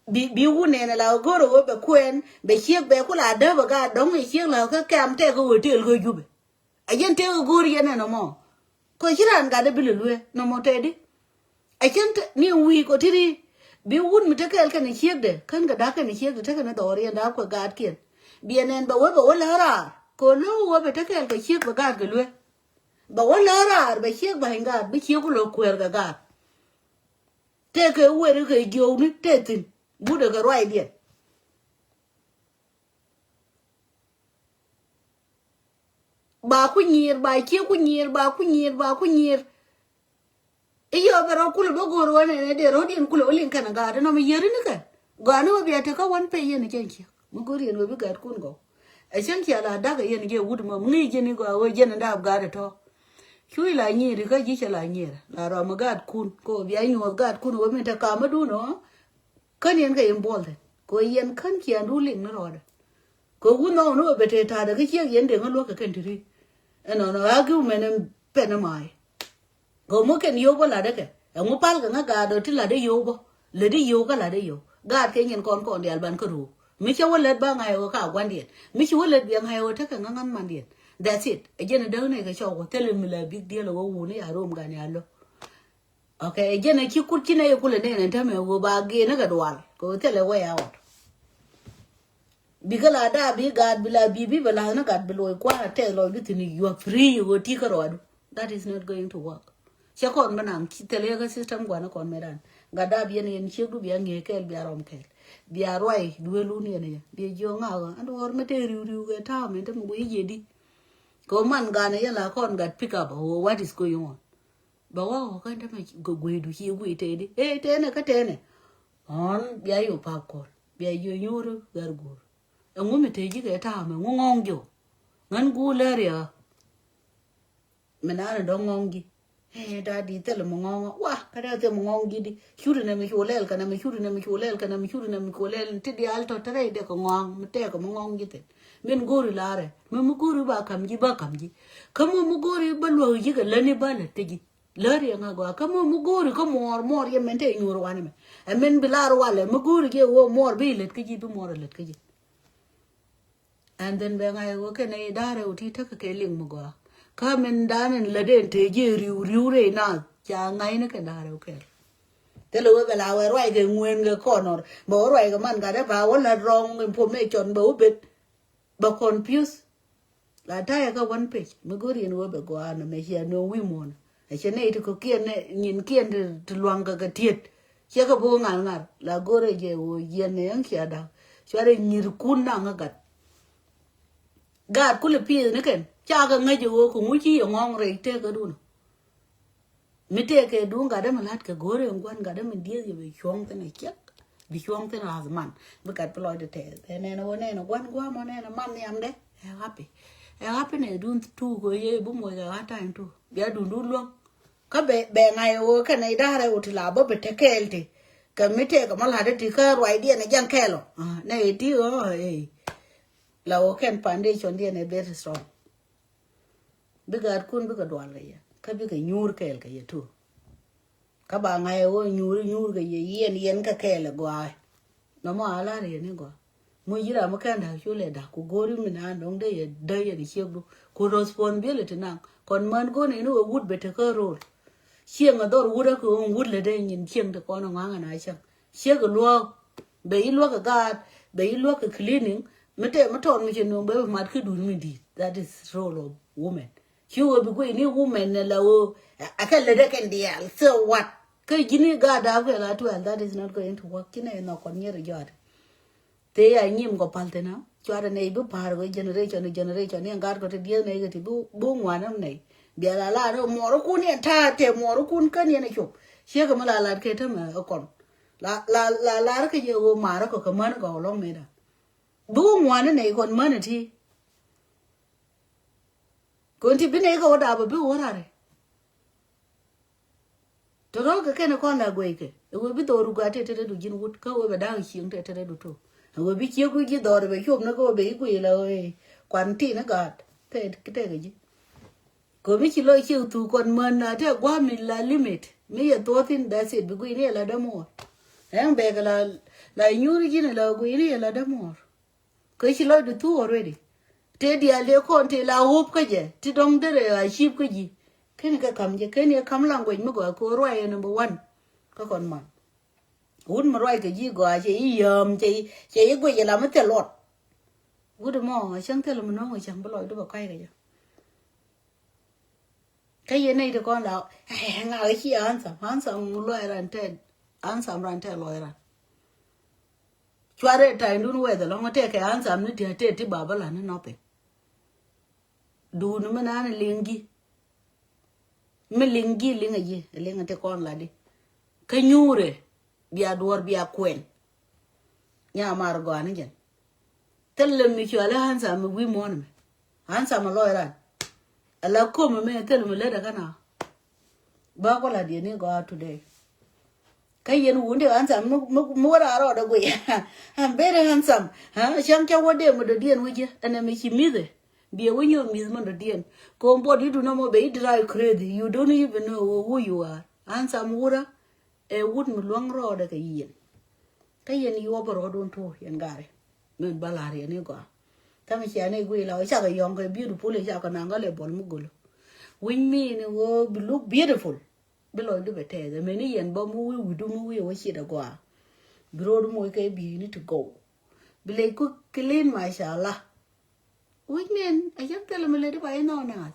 bi wune na la goro wo be kwen be chiek be kula da ba ga dong ni chiek la ka kam te go hotel go jube a jen te go gori yana no mo ko jiran ga da bilulwe no mo te di a jen ni wi ko tiri bi wun mi te kel kan chiek de kan ga da kan chiek de te kan do ri da ko ga kien bienen ba wo la ra ko lo wo be te kel ka chiek ba ga lwe ba wo la ra be chiek ba hinga bi chiek lo kwer ga te ke were ke jo ni te tin bude ga roi dia ba ku nyir ba ke ku nyir ba ku nyir iyo bero kul bo goro ne de rodin kul olin kan ga no mi yeri ni ka ga no bi ta ka wan pe yen jenki mo gori no bi ga kun go a jenki ala daga yen ge wud mo ngi jeni go wo jen da ga to chui la nyiri ka ji la nyira la ro ma gad kun ko bi ayu gad kun wo mi ta ka ma du no kan yen ka imbol ko yen kan ki an ruling no ro ko wu no be te ta da ki yen de ngalo ka kan tri no agu men pe na mai go mo ken yo bo la de ke mo pal ka ga do ti la de yo bo le de yo ka la de yo gad ke yen kon de alban ko ru mi che wo let ba ngai o ka gwan dien mi che wo let bi ngai o ta ka ngan man dien. That's it. Again, I don't know. I tell him a big deal of one. I roam Ganialo. Okay, again, I keep cooking a cool and tell me go back again. I got one. Go tell a way out. Because I die, big God, be but I got below a quarter tell or within you are free, you go take a rod. That is not going to work. Chakon Manang, Telega system, Guanacon Medan. Gadabian and Chigu be a kel, be a romkel. Be a roi, do a lunian, be a young hour, and or material you get time and them way ye. Go man gana yala kon got pick up what is going on. But wow, kind of go to hear we teddy. Eh, tene katene. On be you popcorn. Be you yuru gargur. A woman take you at time and wong you. None go laria. Menana dongongi. Eh, daddy tell him mong. Wah, kada the mongi. Shooting them with your lel, can I'm shooting them with your lel, can I'm shooting them with your lel, and teddy alto trade the kong, take a mongi. Men gori lare me mugori ba kamji kamo mugori balwo yiga lani bala tegi lari nga go kamo mugori ko mor ye mente nyur wani me men bilar wale mugori ge wo mor bi let kiji bi mor let kiji and then be nga go kene dare uti ta ka keling mugo ka men danen leden te je riure na ja ngai ne ka dare okay te lo be la we roi ge ngwen ge konor bo roi ge man ga da ba wala wrong information bo bet but confused. La taya ka one page. Maguri and Webber go on and here no women. Cho nên thì có kiên này nhìn kiên thì loang cái thiệt chứ cái bố ngang ngang là gore je wo yen ne yang kia da cho nên nhir kun na ngagat gad kule pi ne ken cha ga ngaje wo ko muchi yo ngong re te ga dun mi te ke dun ga da malat ke gore ngwan ga da min die je bi chong te ne chek bi chong te na man bi kat ploy de te ne no gwan gwa mo ne na man yam de happy ne dun tu go ye bu mo ga ta tu bia dun luôn ka be ngai wo ka nei da re uti la bo be te kelte ka mite ka mala de ti ka roi dia ne jan kelo ne ti o la o ken foundation dia ne very strong bi ga kun bi ga dwal ga ya ka bi ga nyur kel ka ye tu ka ba ngai wo nyur ga ye yen ka kele gwa no mo ala re ne gwa mo yira mo kan da chu le da ku gori mi na ndong de ye ni chegdu ku responsibility na kon man go ne no wood be te ka role chieng ador wuda ko wud le de nyin chieng de kono nganga na chang chieng lo be lo ka gad be lo ka cleaning mete maton mi chenu be mat ku dun mi di that is role of woman you will be going ni woman la o akelle de ken dia so what ka gini gada ko la to that is not going to work kina no kon nyer jor te ya nyim go palte na chwara ne bu par go generation ne ngar ko te dia ne ga ti bu ngwanam ne bia la no moro kun ya ta te moro kun kan ya ne chop she ga mala la ke ta ma kon la ke je go mara ko ka man go long me da bu ngwan ne kon man ti kon ti bi ne go da ba bu ora re to ro ke ne kon la go ke we bi to ru ga te du jin wut ka we ba da chi te du to we bi chi ku ji do be chop na ko be ku la we kwan ti na ga te ke ga ji ko mi chi lo chi tu kon man na te gwa mi la limit mi ya to tin da se bi ni la da mo en be ga la nyuri ji na la ni la da mo ko chi lo du tu already te dia le kon te la hop ka je ti dong de a ship ka ji ken ka kam je ken ya kam lang mo go ko roi number 1 ka kon man un ma roi ka ji go a che yom che go je la ma te lot gu de mo chang te lo mo no chang ba lo do ba kai ga cái gì này thì con là ngài khi ăn xong loài ran te loài ran chua đấy tai đun quay từ lâu mà te cái ăn xong nó thì baba là nó pe đun mà nó lingi linga gì linga te con là đi cái nhure bia duar bia quen nhà mar go anh chứ tel mi chua là ăn xong vi mon ăn xong loài ran ala ko me tel me leda kana ba ko la di ni go out today kai yen wunde ansam mu ra ro da go ya I'm very handsome chang cha wode mo de dien wuje ana me chimize bi wonyo miz mo de dien ko mbodi du no mo be drive crazy you don't even know who you are handsome wura e wud mo long ro da kai yen yo boro don to yen gare men balare ni go kama chiane gwe la cha ga yong ga beautiful cha ka nanga le bol mugolo win me ni wo look beautiful below do bete the many yen bo mu wi du mu wi wo chi da gwa bro du mo ke bi ni to go bile ku clean mashallah win men a yak tele me le ba no na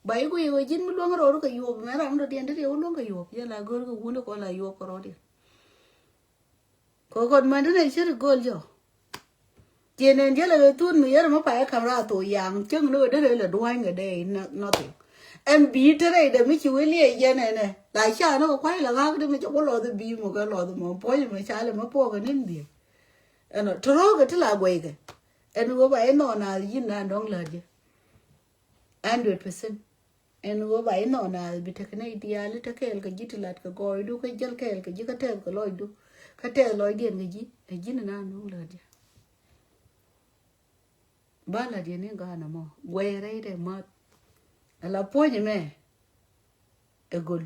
ba yu wo jin mu lo ngoro ka yu me ram do den de yo lo ka yu ya la gor ko wu ko la yu ko ro di ko kon man ne chi gol jo nên giờ là tôi mới giờ mà phải camera tôi yang chân nữa đấy là đuôi người đây nothing em bị thế này để mới chịu liền giờ này lại cha nó quay là gác đấy mới cho có lò tôi bị một cái lò tôi mà bôi mà cha là mà bôi cái nên bị nó throw cái thứ là quay cái em có phải nó nào gì là đông là gì 100% em có phải nó nào bị thế này thì là thế cái gì thì là cái gọi đu cái chân cái gì cái theo cái lòi đu cái theo lòi điện cái gì là đông là gì bala dia ni gana mo gwere de mat ala poje me e gol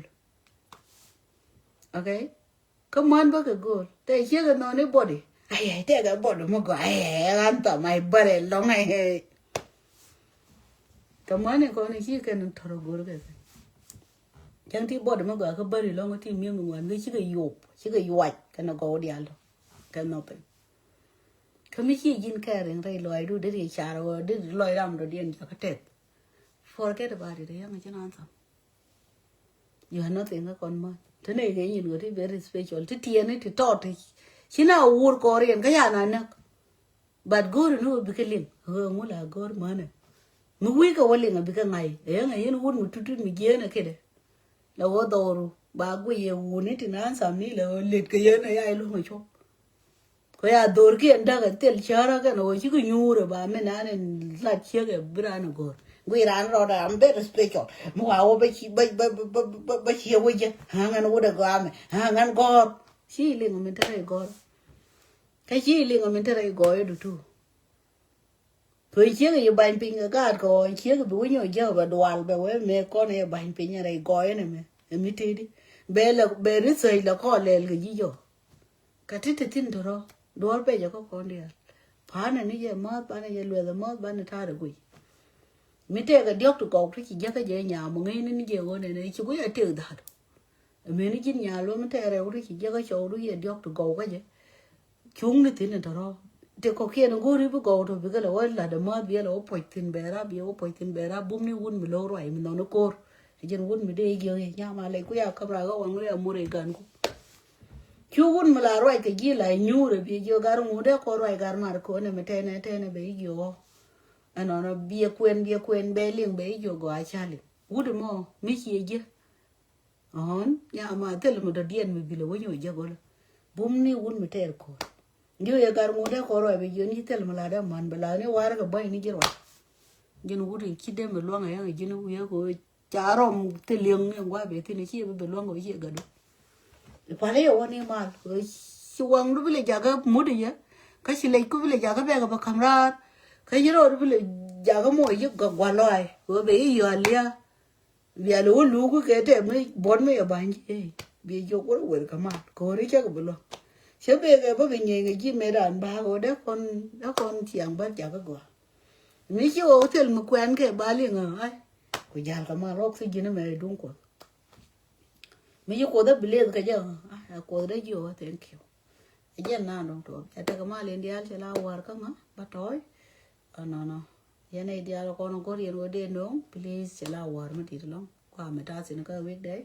okay come on ba ke gol te che ga no ni body ai te ga body mo go ai an ta mai bare long ai come on ko ni chi ke no thoro gol ke chẳng thì body mo go ka bare long ti mi ngwan ni chi ga yop chi ga yuat ka no go dia lo ka no pe kami chi jin karen rai loy du de charo de loy ram do dien ka tet forget about it yang chan ansam you are nothing a con man thế này cái nhìn người very special thế tiền ấy thì to thì chỉ nào uống Korean cái nhà này but go no bị cái liền ngô là go mà này mình quý cái vấn đề bị cái ngày nó uống một chút mình kia này cái đấy là vô đồ bà quý uống ấy thì nó sao mi là liệt cái này ai luôn mà chốt cái à đồ kia anh đã cái tiền chara cái nó chỉ có nhu rồi bà mình ăn là chia cái bữa nó go we ran rồi là very special mua áo bây chia với chứ hàng ăn uống được à hàng ăn go chỉ liền mình thấy go cái chỉ liền mình thấy go được tu thôi chia cái bàn pin cái gạt coi chia cái bún nhỏ giờ và đoan về với mẹ con này bàn pin nhà này gọi này mẹ em biết đi bé là bé rất say là có lên cái gì rồi cái thứ tin thôi đoan bé giờ có con đi phá này giờ mất bán này giờ lừa rồi mất bán này tha được quỷ mình thấy cái đióc tụi cậu thì chỉ nhớ cái gì nhà mà nghe nó giờ con này chú có tiêu thật mình nó chín nhà luôn mình thấy rồi thì chỉ nhớ cái chỗ đó giờ đióc tụi cậu cái gì chúng nó tin thôi thì có khi nó go đi với cậu thôi vì cái là đầm mát bây giờ nó bồi tin bè ra bún ni bún mình lâu rồi mình nó cor thì dân bún mình đi giờ nhà mà lại cái camera có quăng lấy mua để gần cũng chú bún mà là rồi cái gì lại nhu rồi bây giờ gar mua để có rồi gar mà có này mình thấy này bây giờ anh nó bia quên bè liền bây giờ gọi chali bún mà mấy gì chứ nhà mà thế là một đợt điên mình bị lỗi nhiều giờ gọi là bún ni bún mình thấy có जो ये कार मुझे करो अभी जो नहीं तेल मला डा मान बला ने वार का बाई नहीं जरवा जिन वो री किधे में लुंग है जिन वो ये को चारों तेलिंग ने वार बेटी ने चीज़ में लुंग वो ये गडो पहले ये वाने माल वो शुवांग रू बिले जागा मुड़ी है कैसे लेको बिले जागा बेगा बकमरा कैसे रो बिले जागा मोय ये गवालोय वो बे ये आलिया बियालो लोगो कहते हैं मैं बोर्ड में ये बांझे बीजो को वो कमाल कोरी क्या कबलो sẽ về cái bữa bình nhẹ cái gì mẹ đàn bà của đó con chiang bắt chả có quả mấy chú ô thì mà quen cái bà liền ai của già cái mà lóc gì nó mẹ đúng quả mấy chú cô đó bị lên cái giờ cô đó vô thank you cái gì nào đúng rồi cái cái mà lên đi sẽ lao vào cái mà bắt tối nó cái này đi là con có riêng rồi đến đúng please sẽ lao vào mà đi luôn qua mẹ ta sẽ nó cái việc đấy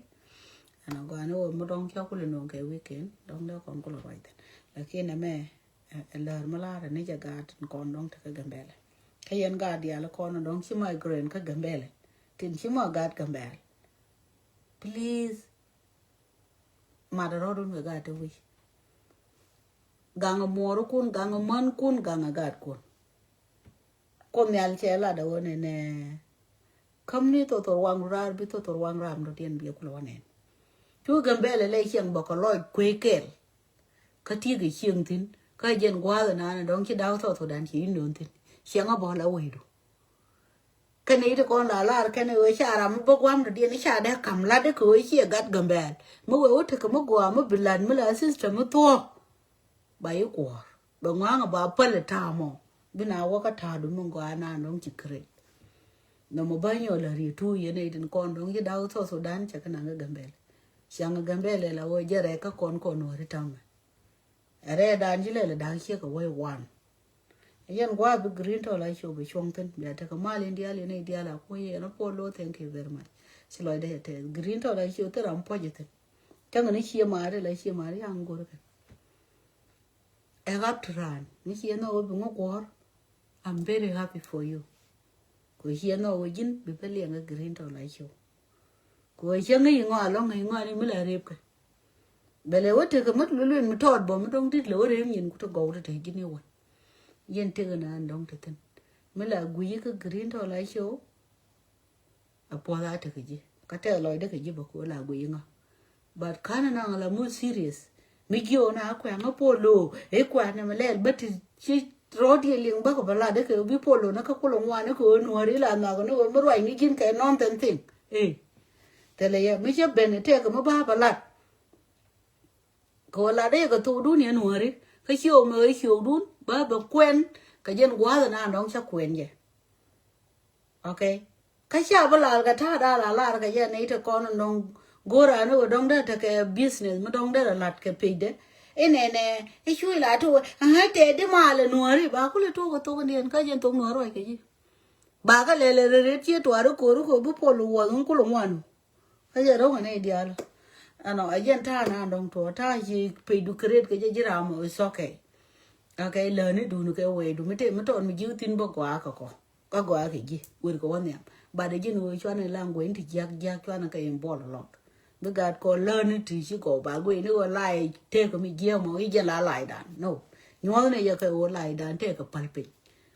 nó gọi nó một đống cho cô lên nó cái weekend đống đó còn có là vậy là khi nào mẹ lỡ mà la rồi này giờ gạt con đống thì cái Gambella cái yên gạt đi là con nó đống chỉ mà green cái Gambella tin chỉ mà gạt Gambella please mà đó đúng cái gạt thôi gang moro kun gang man kun gang gạt con nhà chơi là đâu nè không ní tôi wang ra bị tôi wang ram đầu tiên bị cô lo nè chú Gambella lấy chiang bọc lôi quê kẹt cái tia cái chiang tin cái dân qua rồi nè đón chỉ đau thôi đàn chỉ nướng tin chiang ở bỏ là quỳ đủ cái này thì con là cái này ở xa làm bốc quam rồi đi nó xa đã cầm lá đấy cứ chia gắt Gambella mới ở thì cái mới qua mới bị lần mới là system mới thua bảy quả bằng ngang ở bà phân là thà mò bên nào có cái thà đúng không qua na đón chỉ kể nó mà bao nhiêu là rì thui vậy này thì con đón chỉ đau thôi đàn chắc cái nào cái Gambella Siang Gambella là voi giờ cái con nuôi đi trong này, ở đàn chỉ là đàn kia cái voi one, yên qua bị green thôi lại show bị chuông tin, bây giờ cái mal India lên India là coi nó polo thank you very much, xin lỗi đấy thế green thôi lại show tới làm bao nhiêu thế, chẳng hạn chia mà lại chia mà ăn gọi cái, em gặp tràn, những chia nó bị ngốc quá, I'm very happy for you, cái chia nó bị dính bị phải liền cái green thôi lại show. Cô chẳng nghĩ ngồi long ngày ngồi đi mới là đẹp cái, bây giờ vợ cái mất luyện mới thọt bỏ mới đông tít lửa đấy nhìn cũng gầu được thấy cái nhiều yên thế cái nào đông thế thân mới là quý cái green thôi lại show à bỏ ra thì cái gì cái thế loại đó cái gì bảo cô là quý ngà but cái nào là more serious mấy kiểu nào quen nó polo ấy quen này mà lên bất thì chỉ rồi đi liền bắc vào là đấy cái bị polo nó có polo ngoài nó cứ nuôi đấy là nó mới rồi nghĩ chín cái non tên thing thế là mấy chiếc bên này thế cái mà ba lạt có là đấy cái tụ đun nhà nuôi đấy cái chiều mới chiều đun ba quen cái dân quá rồi nào đóng chắc quen vậy ok cái sao ba là cái thà đa là cái dân này thì con nó gora nó đóng đó cái business mà đóng đó là lạt cái pig đấy nè cái chui lại thôi hai thế đấy mà là nuôi đấy ba cũng là thôi cái điện cái dân tụ nuôi rồi cái gì ba cái lề chia tuổi đó cô bị polo hoàng cũng là ngoan aja ro ne dial ano ajen ta na dong to ta ji pe du create ke jira mo is okay okay learn it do no ke we do mete mete on mi ju tin bo kwa ko ka gwa ke ji wir ko ne ba de jin wo chwa ne language ti jak jak chwa na ke en bol lot we got ko learn it ji ko ba gwe ni ko lai te ko mi je mo i je la lai dan no nyo ne ya ke wo lai dan te ko palpe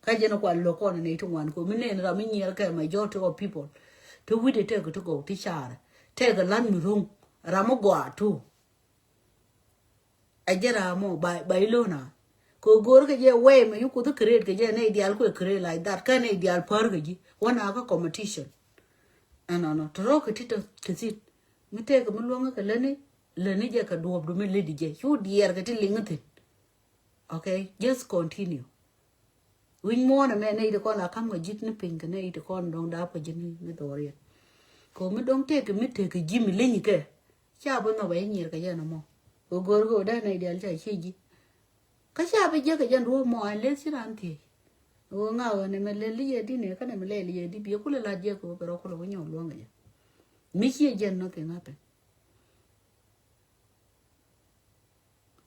ka je no kwa lo ko ne tu wan ko mi ne ra mi nyer ke majority of people to we de te ko to go ti char te ko lan mi rung ra mo gwa tu ajera mo ba ilona ko gor ke je we me yu ku to create ke je ne ideal ko create like that ka ne ideal par ke ji wana ka competition no to ro ke ti to sit mi te ko mo lo ka lene je ka do do me le di je yu dier ke ti lingate okay just continue win mo na me ne de ko na kam ga jit ni pin ke ne de ko dong da ko jin ni do re ko mi dong te ke mi te ke ji mi le ni ke cha bo no ba ni ke je no mo ko gor go da ne ideal cha chi ji ka cha be je ke jan ro mo le si ran ti o nga o ne me le li ye di ne ka ne me le li ye di bi ko le la je ko pero ko lo nyo lo nga mi chi je no te ngape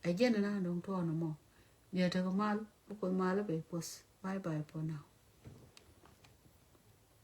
a je na dong to no mo ye te ko mal ko mal be pos bye bye for now.